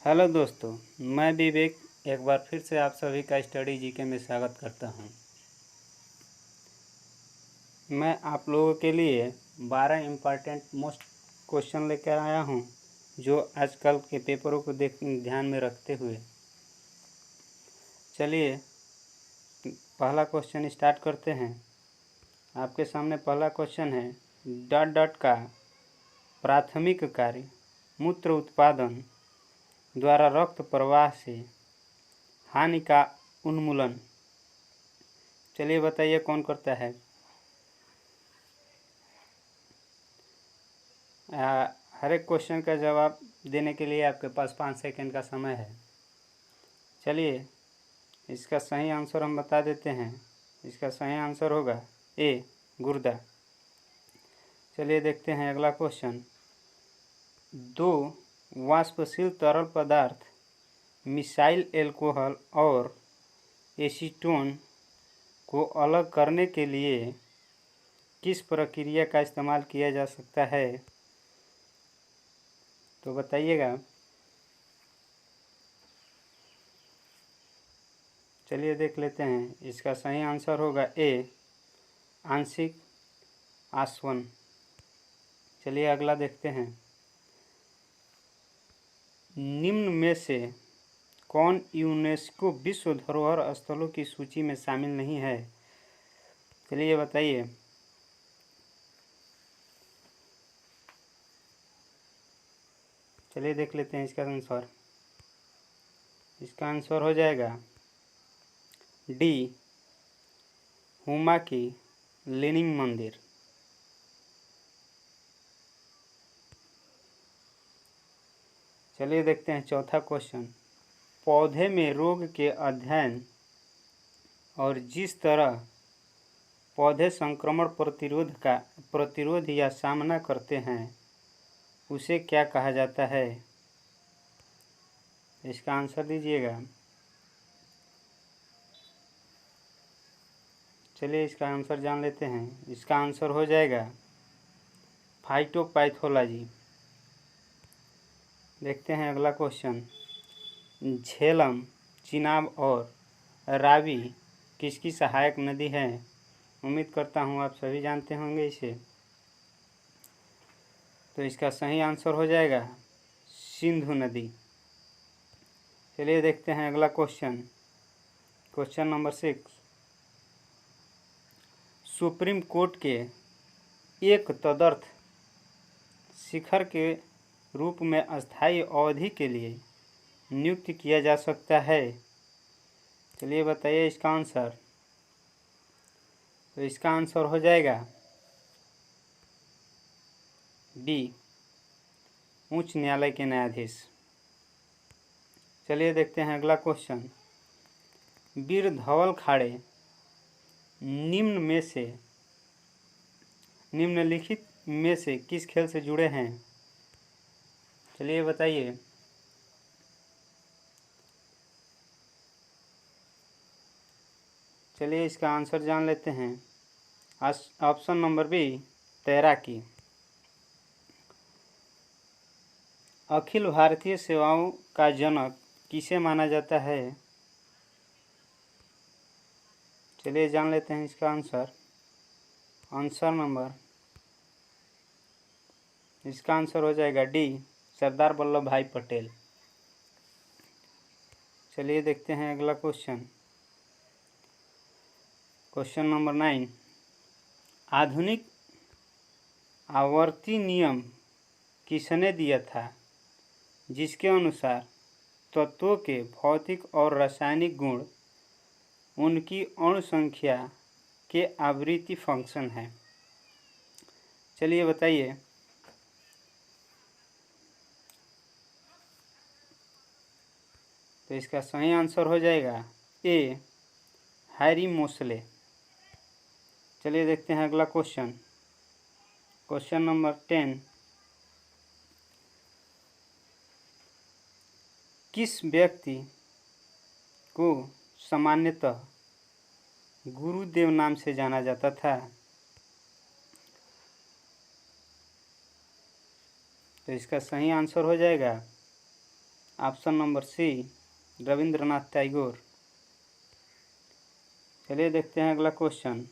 Hello दोस्तों, मैं विवेक एक बार फिर से आप सभी का स्टडी जीके में स्वागत करता हूं। मैं आप लोगों के लिए 12 इम्पॉर्टेंट मोस्ट क्वेश्चन लेकर आया हूं, जो आजकल के पेपरों को ध्यान में रखते हुए। चलिए पहला क्वेश्चन स्टार्ट करते हैं। आपके सामने पहला क्वेश्चन है, डॉट डॉट का प्राथमिक कार्य मूत्र उत्पादन द्वारा रक्त प्रवाह से हानि का उन्मूलन। चलिए बताइए कौन करता है। हर एक क्वेश्चन का जवाब देने के लिए आपके पास 5 सेकंड का समय है। चलिए इसका सही आंसर हम बता देते हैं। इसका सही आंसर होगा ए, गुर्दा। चलिए देखते हैं अगला क्वेश्चन। 2 वाष्पशील तरल पदार्थ मिसाइल एल्कोहल और एसीटोन को अलग करने के लिए किस प्रक्रिया का इस्तेमाल किया जा सकता है, तो बताइएगा। चलिए देख लेते हैं। इसका सही आंसर होगा ए, आंशिक आसवन। चलिए अगला देखते हैं। निम्न में से कौन यूनेस्को विश्व धरोहर स्थलों की सूची में शामिल नहीं है? चलिए बताइए। चलिए देख लेते हैं इसका आंसर। इसका आंसर हो जाएगा डी, हुमा की लेनिन मंदिर। चलिए देखते हैं चौथा क्वेश्चन। पौधे में रोग के अध्ययन और जिस तरह पौधे संक्रमण प्रतिरोध या सामना करते हैं उसे क्या कहा जाता है? इसका आंसर दीजिएगा। चलिए इसका आंसर जान लेते हैं। इसका आंसर हो जाएगा फाइटोपैथोलॉजी। देखते हैं अगला क्वेश्चन। झेलम, चिनाब और रावी किसकी सहायक नदी है? उम्मीद करता हूँ आप सभी जानते होंगे इसे। तो इसका सही आंसर हो जाएगा सिंधु नदी। चलिए देखते हैं अगला question. Question number 6। Supreme court के एक तदर्थ शिखर के रूप में अस्थायी अवधि के लिए नियुक्त किया जा सकता है। चलिए बताइए इसका आंसर। तो इसका आंसर हो जाएगा डी, उच्च न्यायालय के न्यायाधीश। चलिए देखते हैं अगला क्वेश्चन। वीर धवल खाड़े निम्नलिखित में से किस खेल से जुड़े हैं? चलिए बताइए। चलिए इसका आंसर जान लेते हैं। ऑप्शन नंबर बी, तैराकी। अखिल भारतीय सेवाओं का जनक किसे माना जाता है? चलिए जान लेते हैं इसका आंसर। इसका आंसर हो जाएगा डी, सरदार वल्लभ भाई पटेल। चलिए देखते हैं अगला क्वेश्चन। Question number 9। आधुनिक आवर्ती नियम किसने दिया था, जिसके अनुसार तत्वों के भौतिक और रासायनिक गुण उनकी अणु संख्या के आवृत्ति फंक्शन है? चलिए बताइए। तो इसका सही आंसर हो जाएगा ए, हैरी मोसले। चलिए देखते हैं अगला क्वेश्चन। Question number 10। किस व्यक्ति को सामान्यतः गुरुदेव नाम से जाना जाता था? तो इसका सही आंसर हो जाएगा option number c Rabindranath Tagore. चलिए देखते हैं अगला क्वेश्चन।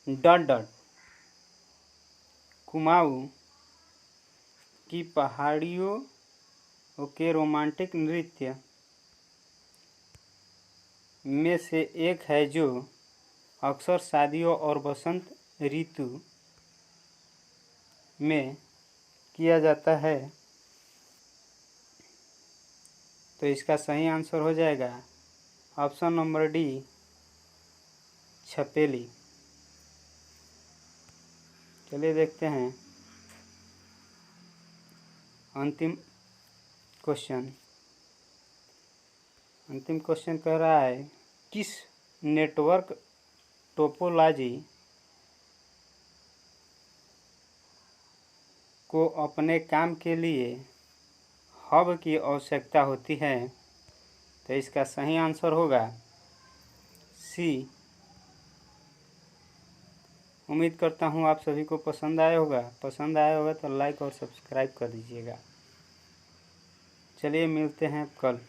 डॉट डॉट कुमाऊं की पहाड़ियों के रोमांटिक नृत्य में से एक है जो अक्सर शादियों और बसंत ऋतु में किया जाता है। तो इसका सही आंसर हो जाएगा ऑप्शन नंबर डी छपेली। चलिए देखते हैं अंतिम क्वेश्चन। अंतिम क्वेश्चन कह रहा है किस नेटवर्क टोपोलॉजी को अपने काम के लिए हब की आवश्यकता होती है। तो इसका सही आंसर होगा सी। उम्मीद करता हूँ आप सभी को पसंद आया होगा तो लाइक और सब्सक्राइब कर दीजिएगा। चलिए मिलते हैं कल।